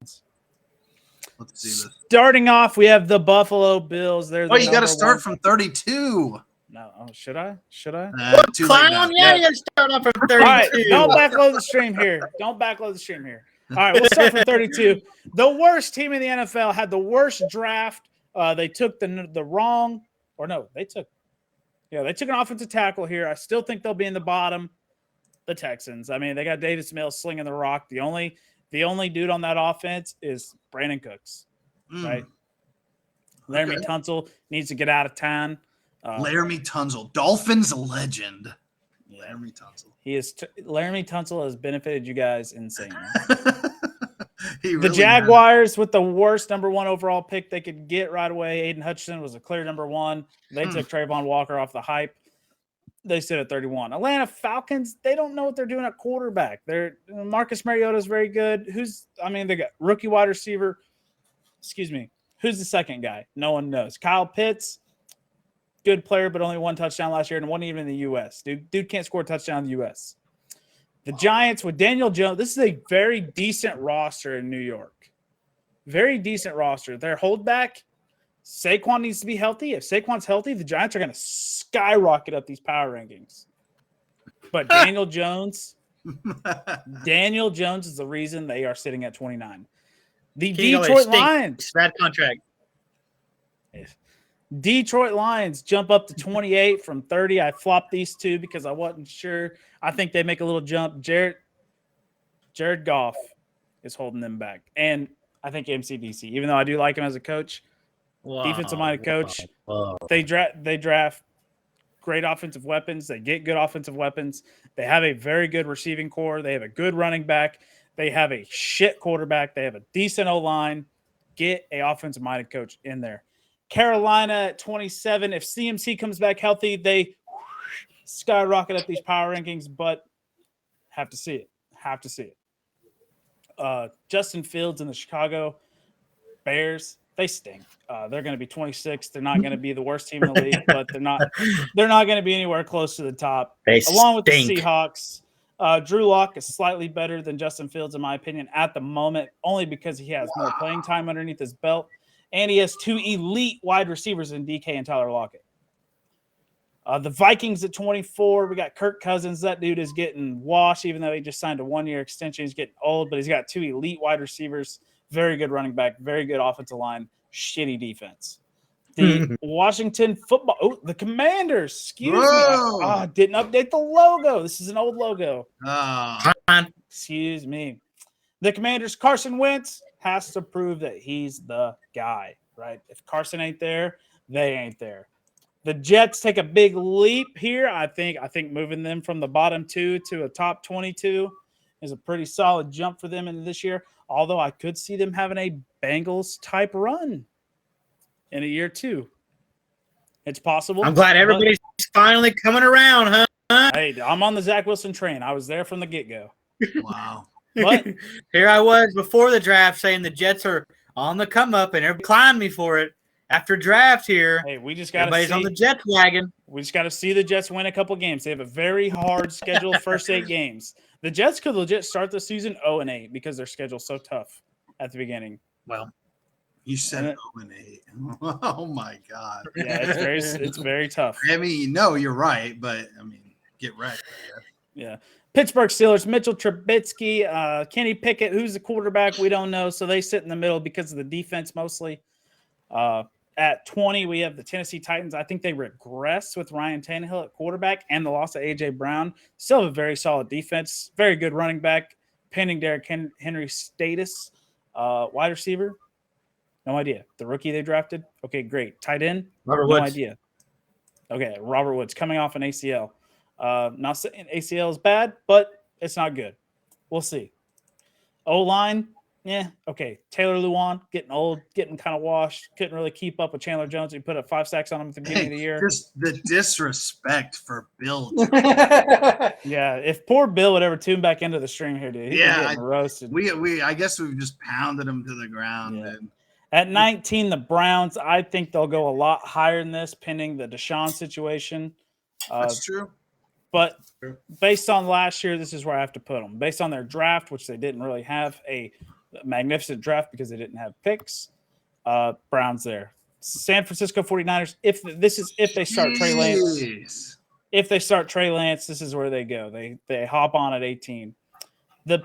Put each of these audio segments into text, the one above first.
Let's see this. Starting off, we have the Buffalo Bills. They're you got to start from 32. No, should I? Too Clown, yeah, you got to start off from 32. All right, don't backload the stream here. All right, we'll start from 32. The worst team in the NFL had the worst draft. They took the wrong, or no, they took an offensive tackle here. I still think they'll be in the bottom. The Texans. I mean, they got Davis Mills slinging the rock. The only dude on that offense is Brandon Cooks, right? Laramie Tunsil needs to get out of town. Laramie Tunsil, Dolphins legend. Yeah. Laramie Tunsil. Laramie Tunsil has benefited you guys insanely. The Jaguars with the worst number 1 overall pick they could get right away. Aiden Hutchinson was a clear number 1. They took Trayvon Walker off the hype. They sit at 31. Atlanta Falcons, they don't know what they're doing at quarterback. Marcus Mariota is very good. They got rookie wide receiver. Excuse me. Who's the second guy? No one knows. Kyle Pitts, good player, but only 1 touchdown last year and wasn't even in the U.S. Dude can't score a touchdown in the U.S. The Giants with Daniel Jones. This is a very decent roster in New York. Very decent roster. Their holdback, Saquon needs to be healthy. If Saquon's healthy, the Giants are going to skyrocket up these power rankings. But Daniel Jones is the reason they are sitting at 29. The Detroit Lions. Bad contract. Detroit Lions jump up to 28 from 30. I flopped these two because I wasn't sure. I think they make a little jump. Jared Goff is holding them back. And I think MCDC, even though I do like him as a coach, defensive-minded coach, they draft great offensive weapons. They get good offensive weapons. They have a very good receiving core. They have a good running back. They have a shit quarterback. They have a decent O-line. Get a offensive-minded coach in there. Carolina at 27. If CMC comes back healthy, they skyrocket up these power rankings, but have to see it. Justin Fields and the Chicago Bears, they stink. They're going to be 26. They're not going to be the worst team in the league, but they're not going to be anywhere close to the top. Along with the Seahawks, Drew Lock is slightly better than Justin Fields, in my opinion, at the moment, only because he has more playing time underneath his belt. And he has 2 elite wide receivers in DK and Tyler Lockett. The Vikings at 24. We got Kirk Cousins. That dude is getting washed, even though he just signed a 1-year extension. He's getting old, but he's got 2 elite wide receivers. Very good running back. Very good offensive line. Shitty defense. The Washington football. Oh, the Commanders. Excuse me. Didn't update the logo. This is an old logo. Excuse me. The Commanders, Carson Wentz has to prove that he's the guy, right? If Carson ain't there, they ain't there. The Jets take a big leap here. I think moving them from the bottom 2 to a top 22 is a pretty solid jump for them into this year. Although I could see them having a Bengals type run in a year 2. It's possible. I'm glad everybody's finally coming around, huh? Hey, I'm on the Zach Wilson train. I was there from the get-go. Wow. But here I was before the draft saying the Jets are on the come up, and everybody climbed me for it. After draft here, hey, we just got to everybody's on the Jets wagon. We just got to see the Jets win a couple games. They have a very hard schedule, first 8 games. The Jets could legit start the season 0-8 because their schedule's so tough at the beginning. Well, you said 0-8. Oh my God. Yeah, it's very tough. I mean, no, you're right, but I mean, get right. Yeah. Pittsburgh Steelers, Mitchell Trubisky, Kenny Pickett, who's the quarterback, we don't know. So they sit in the middle because of the defense mostly. At 20, we have the Tennessee Titans. I think they regress with Ryan Tannehill at quarterback and the loss of A.J. Brown. Still have a very solid defense. Very good running back. Pending Derrick Henry's status. Wide receiver, no idea. The rookie they drafted, okay, great. Tight end, Robert Woods. No idea. Okay, Robert Woods coming off an ACL. Not saying ACL is bad, but it's not good. We'll see. O-line, okay. Taylor Lewan getting old, getting kind of washed. Couldn't really keep up with Chandler Jones. He put up 5 sacks on him at the beginning of the year. Just the disrespect for Bill. Yeah, if poor Bill would ever tune back into the stream here, dude, he'd be getting roasted. I guess we've just pounded him to the ground. Yeah. And at 19, the Browns, I think they'll go a lot higher than this, pending the Deshaun situation. That's true. But based on last year, this is where I have to put them. Based on their draft, which they didn't really have a Magnificent draft because they didn't have picks. Browns there. San Francisco 49ers. If they start Trey Lance. If they start Trey Lance, this is where they go. They hop on at 18. The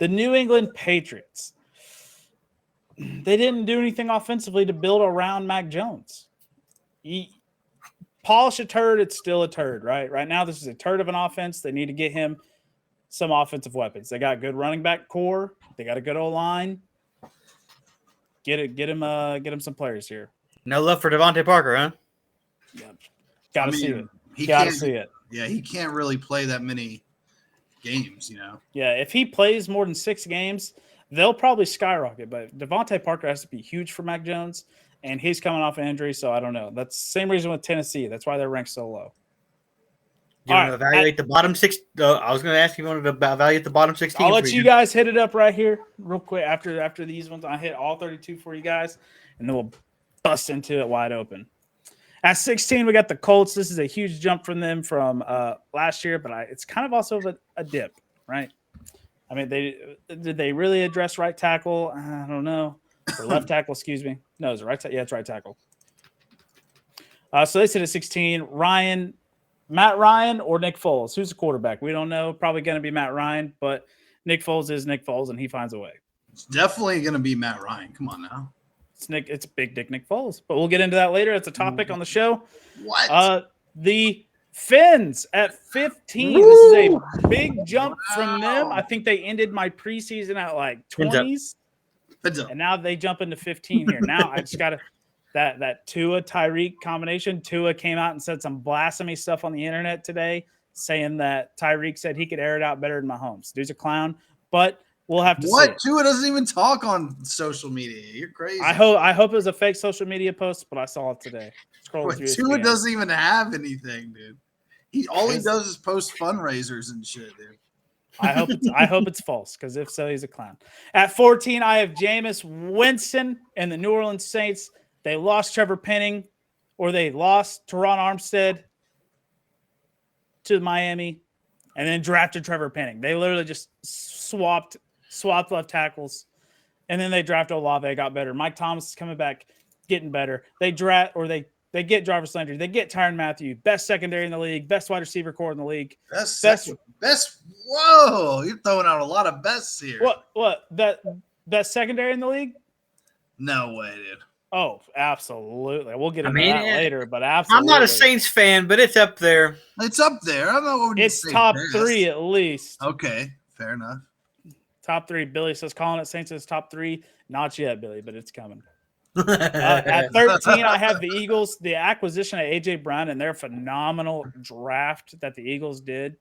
New England Patriots. They didn't do anything offensively to build around Mac Jones. Polish a turd, it's still a turd, right? Right now, this is a turd of an offense. They need to get him some offensive weapons. They got good running back core. They got a good O-line. Get him some players here. No love for Devontae Parker, huh? Yeah. Gotta see it. Yeah, he can't really play that many games, Yeah, if he plays more than 6 games, they'll probably skyrocket. But Devontae Parker has to be huge for Mac Jones, and he's coming off an injury, so I don't know. That's the same reason with Tennessee. That's why they're ranked so low. Do you want to evaluate the bottom 6? I was going to ask you, wanted to evaluate the bottom 16. I'll let you guys hit it up right here real quick after these ones. I hit all 32 for you guys, and then we'll bust into it wide open. At 16, we got the Colts. This is a huge jump from them from last year, but it's kind of also a dip, right? I mean, did they really address right tackle? I don't know. Or left tackle, excuse me. No, it's right tackle. Yeah, it's right tackle. So they sit at 16. Matt Ryan or Nick Foles? Who's the quarterback? We don't know. Probably going to be Matt Ryan, but Nick Foles is Nick Foles, and he finds a way. It's definitely going to be Matt Ryan. Come on now. It's big dick Nick Foles, but we'll get into that later. It's a topic on the show. What? The Fins at 15. Woo! This is a big jump from them. I think they ended my preseason at like 20s, and now they jump into 15 here. Now I just got to that Tua Tyreek combination. Tua came out and said some blasphemy stuff on the internet today, saying that Tyreek said he could air it out better than Mahomes. Dude's a clown, but we'll have to see. Tua doesn't even talk on social media. You're crazy. I hope it was a fake social media post, but I saw it today. Tua doesn't even have anything, dude. All he does is post fundraisers and shit, dude. I hope it's false, because if so, he's a clown. At 14, I have Jameis Winston and the New Orleans Saints. They lost Trevor Penning, or they lost Teron Armstead to Miami, and then drafted Trevor Penning. They literally just swapped left tackles, and then they drafted Olave, got better. Mike Thomas is coming back, getting better. They get Jarvis Landry. They get Tyrann Mathieu, best secondary in the league, best wide receiver core in the league. Best. Whoa, you're throwing out a lot of bests here. What? Best secondary in the league? No way, dude. Oh, absolutely. We'll get into that later, but absolutely. I'm not a Saints fan, but it's up there. It's up there. I don't know what it's top best. 3 at least. Okay, fair enough. Top 3. Billy says calling it Saints is top 3. Not yet, Billy, but it's coming. At 13, I have the Eagles. The acquisition of A.J. Brown and their phenomenal draft that the Eagles did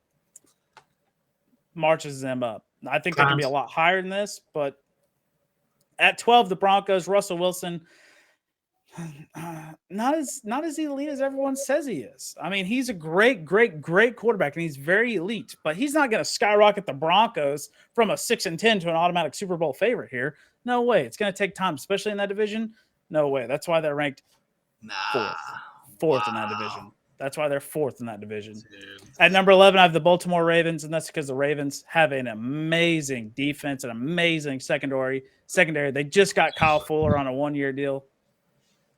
marches them up. I think they can be a lot higher than this, but at 12, the Broncos, Russell Wilson, not as elite as everyone says he is. I mean, he's a great quarterback, and he's very elite, but he's not going to skyrocket the Broncos from a 6-10 to an automatic Super Bowl favorite here. No way. It's going to take time, especially in that division. No way. That's why they're ranked fourth in that division. That's why they're 4th in that division. Dude. At number 11, I have the Baltimore Ravens, and that's because the Ravens have an amazing defense, an amazing secondary. They just got Kyle Fuller on a 1-year deal.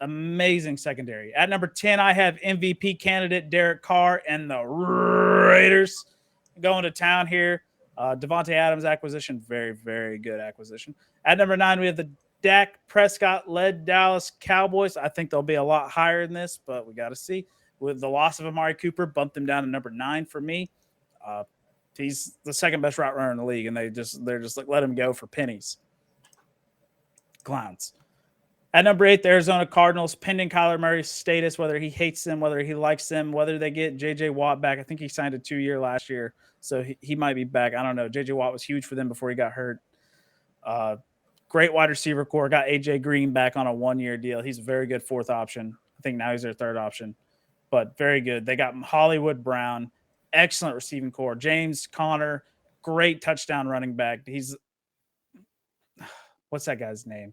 Amazing secondary. At number 10, I have MVP candidate Derek Carr and the Raiders going to town here. Devontae Adams acquisition, very, very good acquisition. At number 9, we have the Dak Prescott-led Dallas Cowboys. I think they'll be a lot higher than this, but we got to see. With the loss of Amari Cooper, bumped them down to number 9 for me. He's the second best route runner in the league, and they're just like, let him go for pennies. Clowns. At number 8, the Arizona Cardinals, pending Kyler Murray's status, whether he hates them, whether he likes them, whether they get J.J. Watt back. I think he signed a 2-year last year, so he might be back. I don't know. J.J. Watt was huge for them before he got hurt. Great wide receiver core. Got A.J. Green back on a 1-year deal. He's a very good 4th option. I think now he's their 3rd option, but very good. They got Hollywood Brown, excellent receiving core. James Conner, great touchdown running back. He's – what's that guy's name?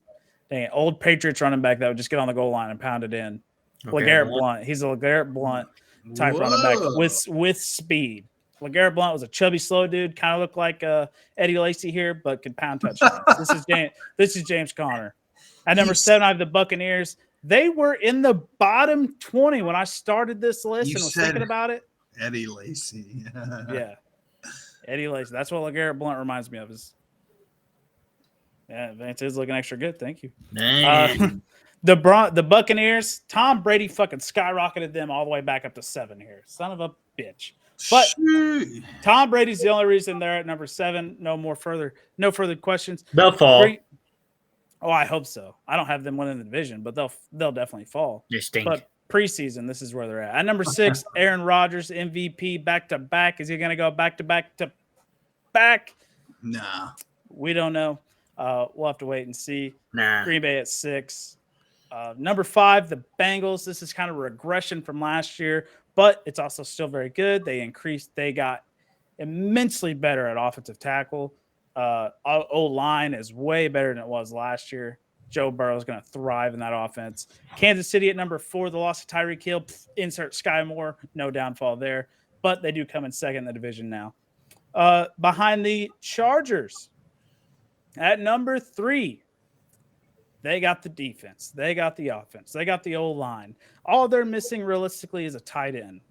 Dang it, old Patriots running back that would just get on the goal line and pound it in. Okay, LeGarrette Blount. He's a LeGarrette Blount type running back with speed. LeGarrette Blount was a chubby, slow dude, kind of looked like Eddie Lacy here, but could pound touchdowns. This is James Conner. At number 7, I have the Buccaneers. They were in the bottom 20 when I started this list and was thinking about it. Eddie Lacy. Yeah. Eddie Lacy. That's what LeGarrette Blount reminds me of. Vance is looking extra good. Thank you. The Buccaneers, Tom Brady fucking skyrocketed them all the way back up to 7 here. Son of a bitch. But Tom Brady's the only reason they're at number 7. No further questions. They'll fall. I hope so. I don't have them winning the division, but they'll definitely fall. They stink. But preseason, this is where they're at. At number 6, Aaron Rodgers, MVP, back to back. Is he going to go back to back to back? Nah. We don't know. We'll have to wait and see. Nah. Green Bay at 6. Number 5, the Bengals. This is kind of a regression from last year, but it's also still very good. They got immensely better at offensive tackle. O-line is way better than it was last year. Joe Burrow is going to thrive in that offense. Kansas City at number 4, the loss of Tyreek Hill. Insert Sky Moore. No downfall there, but they do come in second in the division now. Behind the Chargers at number 3, they got the defense. They got the offense. They got the O-line. All they're missing realistically is a tight end.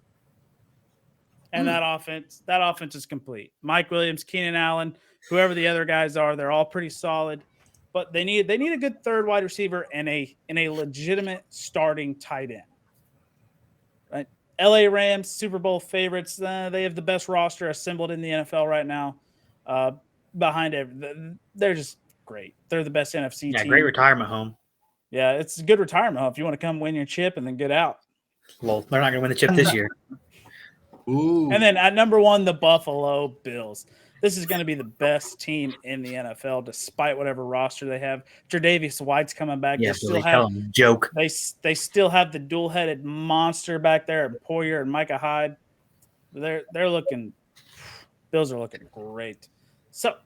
And that offense is complete. Mike Williams, Keenan Allen, whoever the other guys are, they're all pretty solid. But they need a good third wide receiver and a legitimate starting tight end. Right? LA Rams, Super Bowl favorites. They have the best roster assembled in the NFL right now. They're just great. They're the best NFC team. Yeah, great retirement home. Yeah, it's a good retirement home if you want to come win your chip and then get out. Well, they're not going to win the chip this year. Ooh. And then at number 1, the Buffalo Bills. This is going to be the best team in the NFL, despite whatever roster they have. Tre'Davious White's coming back. Yeah, joke. They still have the dual-headed monster back there, and Poyer and Micah Hyde. Bills are looking great. So